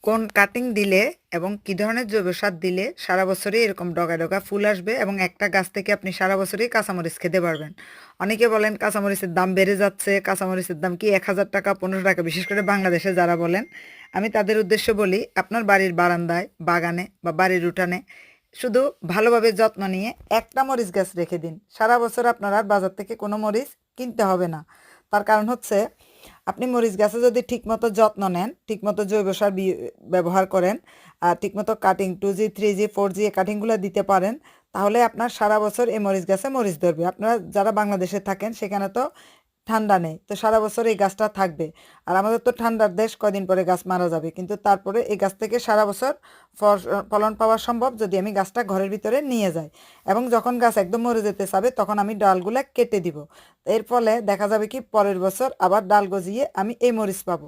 কোন কাটিং দিলে এবং কি ধরনের জৈব সার দিলে সারা বছরই এরকম ডগা ডগা ফুল আসবে এবং একটা গাছ থেকে আপনি সারা বছরই কাঁচামরিচ খেতে পারবেন। অনেকে বলেন কাঁচামরিচের দাম বেড়ে যাচ্ছে, কাঁচামরিচের দাম কি 1,000 টাকা 15 টাকা, বিশেষ করে বাংলাদেশে যারা বলেন, আমি তাদের উদ্দেশ্যে বলি আপনার বাড়ির বারান্দায়, বাগানে বা বাড়ির উঠানে শুধু ভালোভাবে যত্ন নিয়ে একটা মরিচ গাছ রেখে দিন, সারা বছর আপনার আর বাজার থেকে কোনো মরিচ কিনতে হবে না। তার কারণ হচ্ছে আপনি মরিচ গাছে যদি ঠিকমতো যত্ন নেন, ঠিকমতো জৈব সার ব্যবহার করেন, আর ঠিকমতো কাটিং 2G 3G 4G এই কাটিংগুলো দিতে পারেন, তাহলে আপনার সারা বছর এই মরিচ গাছে মরিচ ধরবে। আপনারা যারা বাংলাদেশে থাকেন সেখানে তো ঠান্ডা নেই, তো সারা বছর এই গাছটা থাকবে। আর আমাদের তো ঠান্ডার দেশ, কয়দিন পরে গাছ মারা যাবে, কিন্তু তারপরে এই গাছ থেকে সারা বছর ফলন পাওয়া সম্ভব যদি আমি গাছটা ঘরের ভিতরে নিয়ে যাই। এবং যখন গাছ একদম মরে যেতে চাবে তখন আমি ডালগুলা কেটে দিব। এর ফলে দেখা যাবে কি পরের বছর আবার ডাল গজিয়ে আমি এই মরিচ পাবো।